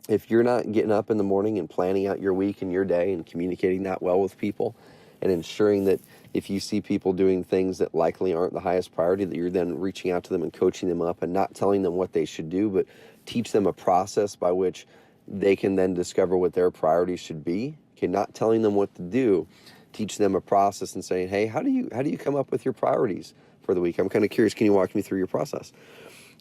If you're not getting up in the morning and planning out your week and your day and communicating that well with people and ensuring that if you see people doing things that likely aren't the highest priority, that you're then reaching out to them and coaching them up and not telling them what they should do, but teach them a process by which they can then discover what their priorities should be. Okay, not telling them what to do, teach them a process and saying, hey, how do you come up with your priorities for the week? I'm kind of curious, can you walk me through your process?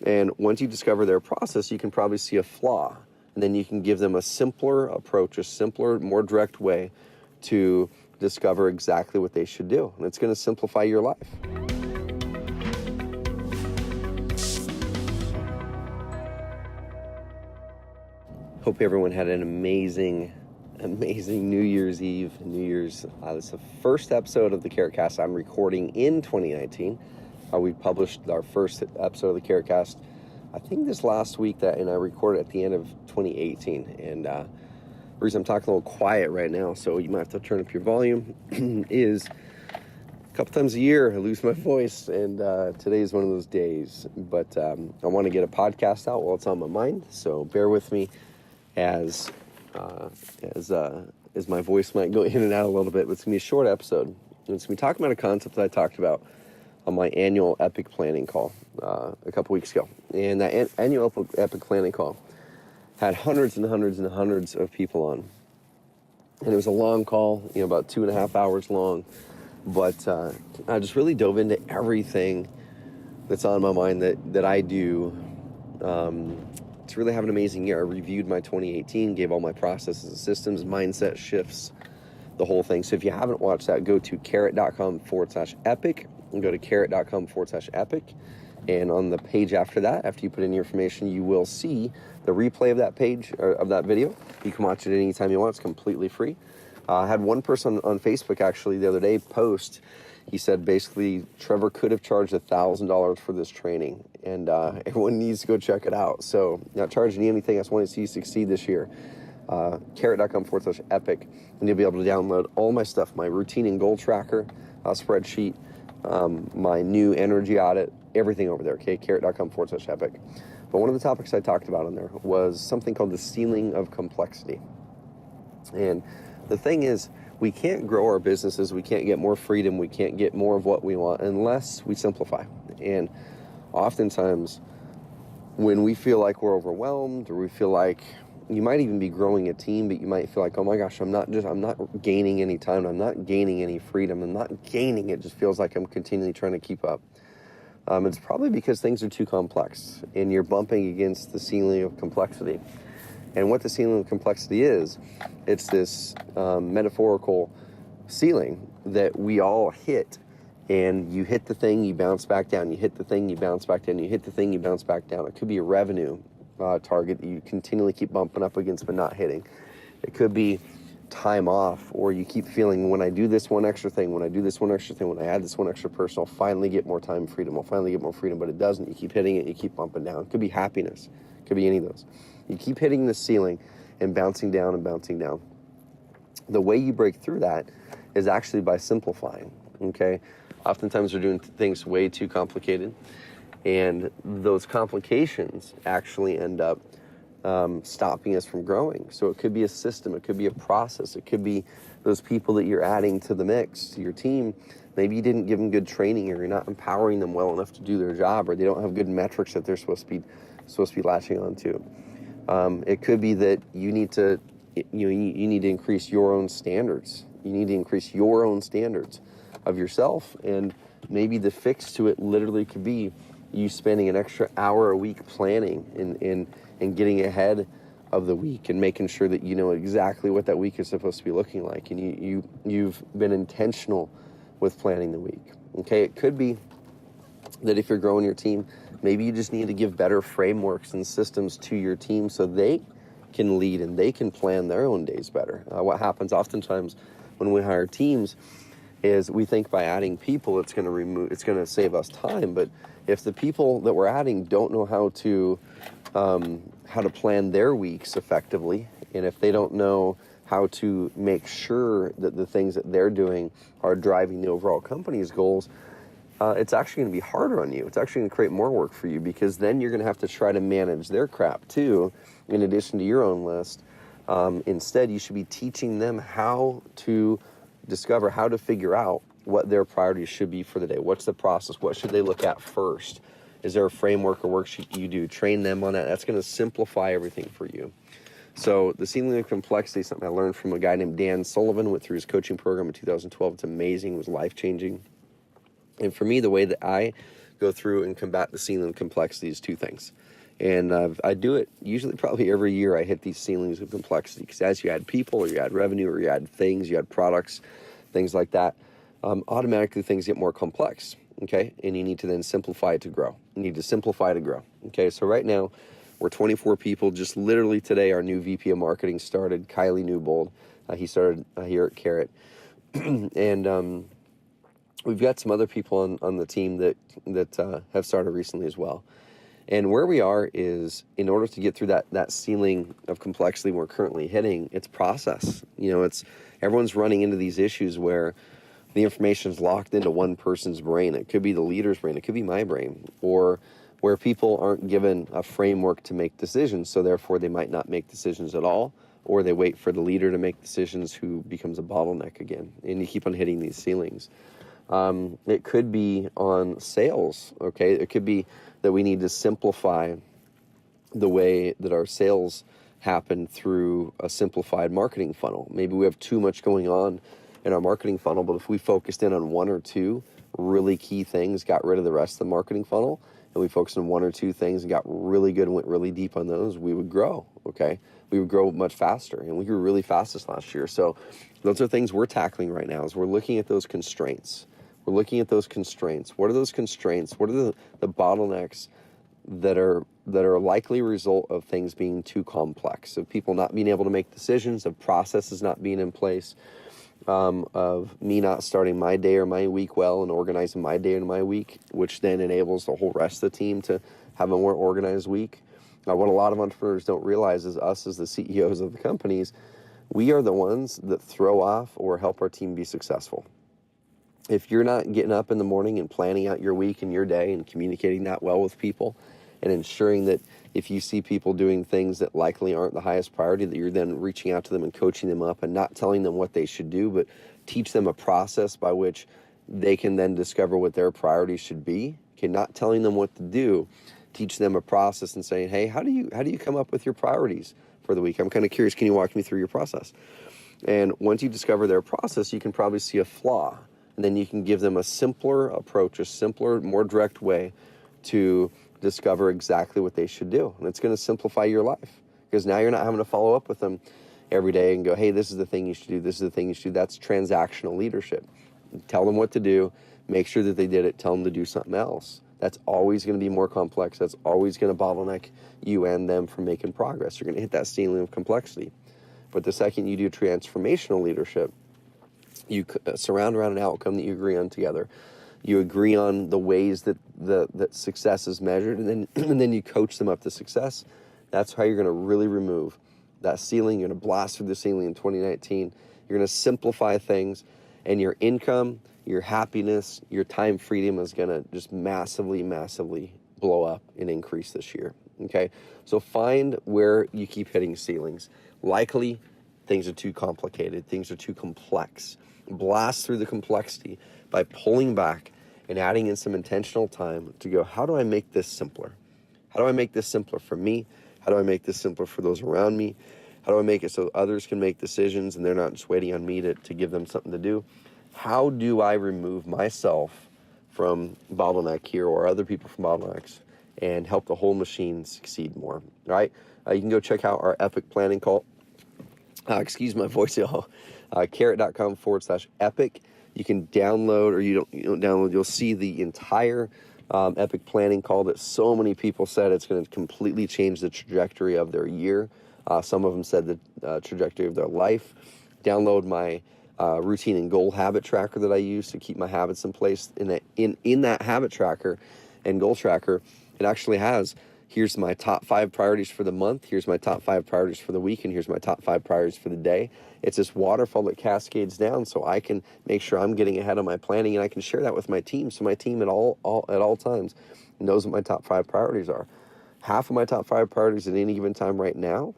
And once you discover their process, you can probably see a flaw. And then you can give them a simpler approach, a simpler, more direct way to discover exactly what they should do. And it's going to simplify your life. Hope everyone had an amazing New Year's Eve, this is the first episode of the CarrotCast I'm recording in 2019. We published our first episode of the CarrotCast, I think this last week, and I recorded at the end of 2018. And the reason I'm talking a little quiet right now, so you might have to turn up your volume, is a couple times a year I lose my voice, and today is one of those days. But I want to get a podcast out while it's on my mind, so bear with me as my voice might go in and out a little bit. But it's going to be a short episode. And it's going to be talking about a concept that I talked about on my annual Epic planning call a couple weeks ago. And that annual Epic planning call had hundreds and hundreds and hundreds of people on. And it was a long call, about 2.5 hours long. But I just really dove into everything that's on my mind that I do to really have an amazing year. I reviewed my 2018, gave all my processes and systems, mindset shifts, the whole thing. So if you haven't watched that, go to carrot.com/epic and go to carrot.com/epic. And on the page after that, after you put in your information, you will see the replay of that page, or of that video. You can watch it anytime you want. It's completely free. I had one person on Facebook actually the other day post. He said basically Trevor could have charged $1,000 for this training, and everyone needs to go check it out. So not charging you anything. I just want to see you succeed this year. Carrot.com/epic, and you'll be able to download all my stuff, my routine and goal tracker, spreadsheet, my new energy audit, everything over there. Okay, carrot.com/epic. But one of the topics I talked about on there was something called the ceiling of complexity. And the thing is, we can't grow our businesses, we can't get more freedom, we can't get more of what we want unless we simplify. And oftentimes, when we feel like we're overwhelmed, or we feel like you might even be growing a team, but you might feel like, oh my gosh, I'm not gaining any time, I'm not gaining any freedom, I'm not gaining, it just feels like I'm continually trying to keep up. It's probably because things are too complex and you're bumping against the ceiling of complexity. And what the ceiling of complexity is, it's this metaphorical ceiling that we all hit. And you hit the thing, you bounce back down. You hit the thing, you bounce back down. You hit the thing, you bounce back down. It could be a revenue target that you continually keep bumping up against but not hitting. It could be time off, or you keep feeling, when I do this one extra thing, when I do this one extra thing, when I add this one extra person, I'll finally get more time freedom. I'll finally get more freedom, but it doesn't. You keep hitting it, you keep bumping down. It could be happiness. It could be any of those. You keep hitting the ceiling and bouncing down and bouncing down. The way you break through that is actually by simplifying, okay? Oftentimes we're doing things way too complicated, and those complications actually end up stopping us from growing. So it could be a system, it could be a process, it could be those people that you're adding to the mix, to your team. Maybe you didn't give them good training, or you're not empowering them well enough to do their job, or they don't have good metrics that they're supposed to be latching onto. It could be that you need to increase your own standards. You need to increase your own standards of yourself, and maybe the fix to it literally could be you spending an extra hour a week planning and getting ahead of the week and making sure that you know exactly what that week is supposed to be looking like, and you've been intentional with planning the week. Okay, it could be that if you're growing your team, maybe you just need to give better frameworks and systems to your team so they can lead and they can plan their own days better. What happens oftentimes when we hire teams is we think by adding people it's going to save us time. But if the people that we're adding don't know how to plan their weeks effectively, and if they don't know how to make sure that the things that they're doing are driving the overall company's goals, it's actually going to be harder on you. It's actually going to create more work for you, because then you're going to have to try to manage their crap too, in addition to your own list. Instead, you should be teaching them how to discover, how to figure out what their priorities should be for the day. What's the process? What should they look at first? Is there a framework or worksheet you do? Train them on that. That's going to simplify everything for you. So the ceiling of complexity is something I learned from a guy named Dan Sullivan, went through his coaching program in 2012. It's amazing. It was life-changing. And for me, the way that I go through and combat the ceiling of complexity is two things. And I do it usually probably every year. I hit these ceilings of complexity, because as you add people, or you add revenue, or you add things, you add products, things like that, automatically things get more complex, okay? And you need to then simplify it to grow. You need to simplify to grow, okay? So right now, we're 24 people. Just literally today, our new VP of Marketing started, Kylie Newbold. He started here at Carrot. And we've got some other people on the team that have started recently as well. And where we are is, in order to get through that ceiling of complexity we're currently hitting, it's process. It's everyone's running into these issues where the information is locked into one person's brain. It could be the leader's brain. It could be my brain. Or where people aren't given a framework to make decisions, so therefore they might not make decisions at all, or they wait for the leader to make decisions, who becomes a bottleneck again. And you keep on hitting these ceilings. It could be on sales, okay? It could be that we need to simplify the way that our sales happen through a simplified marketing funnel. Maybe we have too much going on in our marketing funnel, but if we focused in on one or two really key things, got rid of the rest of the marketing funnel, and we focused on one or two things and got really good and went really deep on those, we would grow, okay? We would grow much faster, and we grew really fast this last year. So those are things we're tackling right now, is we're looking at those constraints. We're looking at those constraints. What are those constraints? What are the bottlenecks that are a likely result of things being too complex, of people not being able to make decisions, of processes not being in place, of me not starting my day or my week well and organizing my day and my week, which then enables the whole rest of the team to have a more organized week. What a lot of entrepreneurs don't realize is, us as the CEOs of the companies, we are the ones that throw off or help our team be successful. If you're not getting up in the morning and planning out your week and your day and communicating that well with people, and ensuring that if you see people doing things that likely aren't the highest priority, that you're then reaching out to them and coaching them up, and not telling them what they should do, but teach them a process by which they can then discover what their priorities should be. Okay, not telling them what to do, teach them a process and saying, hey, how do you come up with your priorities for the week? I'm kind of curious, can you walk me through your process? And once you discover their process, you can probably see a flaw. And then you can give them a simpler approach, a simpler, more direct way to discover exactly what they should do. And it's going to simplify your life, because now you're not having to follow up with them every day and go, hey, this is the thing you should do. This is the thing you should do. That's transactional leadership. Tell them what to do, make sure that they did it, tell them to do something else. That's always going to be more complex. That's always going to bottleneck you and them from making progress. You're going to hit that ceiling of complexity. But the second you do transformational leadership, you surround around an outcome that you agree on together. You agree on the ways that that success is measured, and then you coach them up to success. That's how you're going to really remove that ceiling. You're going to blast through the ceiling in 2019. You're going to simplify things, and your income, your happiness, your time freedom is going to just massively, massively blow up and increase this year. Okay, so find where you keep hitting ceilings. Likely, things are too complicated. Things are too complex. Blast through the complexity by pulling back and adding in some intentional time to go, how do I make this simpler? How do I make this simpler for me? How do I make this simpler for those around me? How do I make it so others can make decisions and they're not just waiting on me to give them something to do? How do I remove myself from bottleneck here, or other people from bottlenecks, and help the whole machine succeed more? All right. You can go check out our epic planning call. Excuse my voice, y'all. Carrot.com/epic. You can download, or you don't download, you'll see the entire epic planning call that so many people said it's going to completely change the trajectory of their year. Some of them said the trajectory of their life. Download my routine and goal habit tracker that I use to keep my habits in place. In that habit tracker and goal tracker, it actually has here's my top 5 priorities for the month, here's my top 5 priorities for the week, and here's my top 5 priorities for the day. It's this waterfall that cascades down, so I can make sure I'm getting ahead of my planning, and I can share that with my team, so my team at all times knows what my top 5 priorities are. Half of my top 5 priorities at any given time right now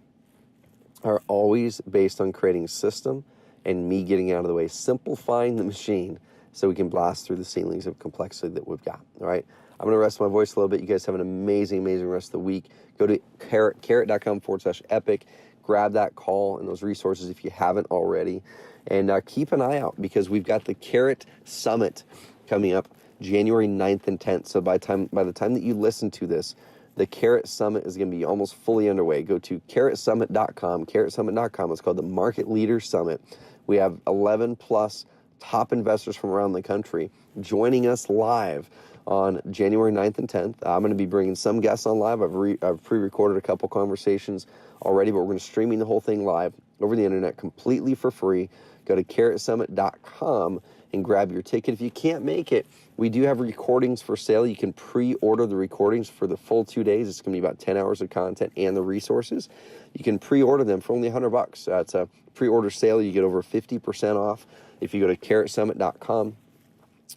are always based on creating a system and me getting out of the way, simplifying the machine so we can blast through the ceilings of complexity that we've got. All right, I'm going to rest my voice a little bit. You guys have an amazing rest of the week. Go to carrot.com/epic. Grab that call and those resources if you haven't already. And keep an eye out, because we've got the Carrot Summit coming up January 9th and 10th. So by the time that you listen to this, the Carrot Summit is going to be almost fully underway. Go to CarrotSummit.com. CarrotSummit.com. It's called the Market Leader Summit. We have 11 plus top investors from around the country joining us live on January 9th and 10th. I'm going to be bringing some guests on live. I've pre-recorded a couple conversations already, but we're going to streaming the whole thing live over the internet completely for free. Go to CarrotSummit.com and grab your ticket. If you can't make it, we do have recordings for sale. You can pre-order the recordings for the full 2 days. It's going to be about 10 hours of content and the resources. You can pre-order them for only $100. It's a pre-order sale. You get over 50% off if you go to CarrotSummit.com.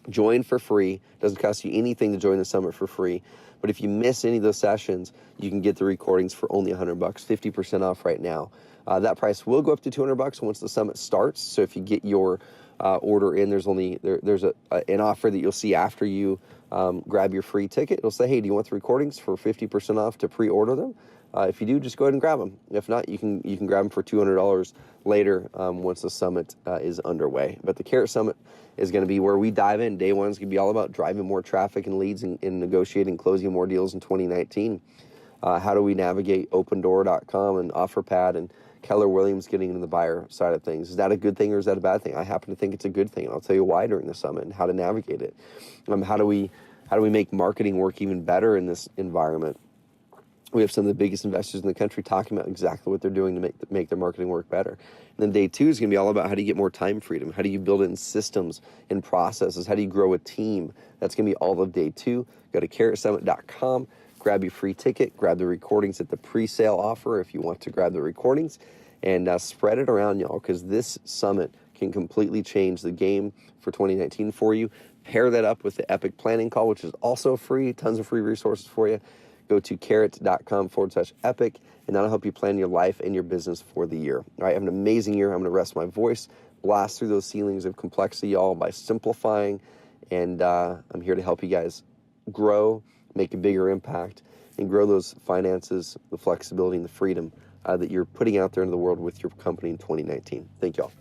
Join for free. Doesn't cost you anything to join the summit for free. But if you miss any of those sessions, you can get the recordings for only $100, 50% off right now. That price will go up to $200 once the summit starts. So if you get your order in, there's an offer that you'll see after you grab your free ticket. It'll say, hey, do you want the recordings for 50% off to pre-order them? If you do, just go ahead and grab them. If not, you can grab them for $200 later once the summit is underway. But the Carrot Summit is going to be where we dive in. Day one is going to be all about driving more traffic and leads and negotiating, closing more deals in 2019. How do we navigate OpenDoor.com and OfferPad and Keller Williams getting into the buyer side of things? Is that a good thing or is that a bad thing? I happen to think it's a good thing, and I'll tell you why during the summit and how to navigate it. How do we make marketing work even better in this environment? We have some of the biggest investors in the country talking about exactly what they're doing to make their marketing work better. And then day two is going to be all about how do you get more time freedom? How do you build it in systems and processes? How do you grow a team? That's going to be all of day two. Go to CarrotSummit.com, grab your free ticket, grab the recordings at the pre-sale offer if you want to grab the recordings, and spread it around, y'all, because this summit can completely change the game for 2019 for you. Pair that up with the Epic Planning Call, which is also free, tons of free resources for you. Go to carrot.com/epic, and that'll help you plan your life and your business for the year. All right, have an amazing year. I'm going to rest my voice, blast through those ceilings of complexity, y'all, by simplifying, and I'm here to help you guys grow, make a bigger impact, and grow those finances, the flexibility, and the freedom that you're putting out there into the world with your company in 2019. Thank y'all.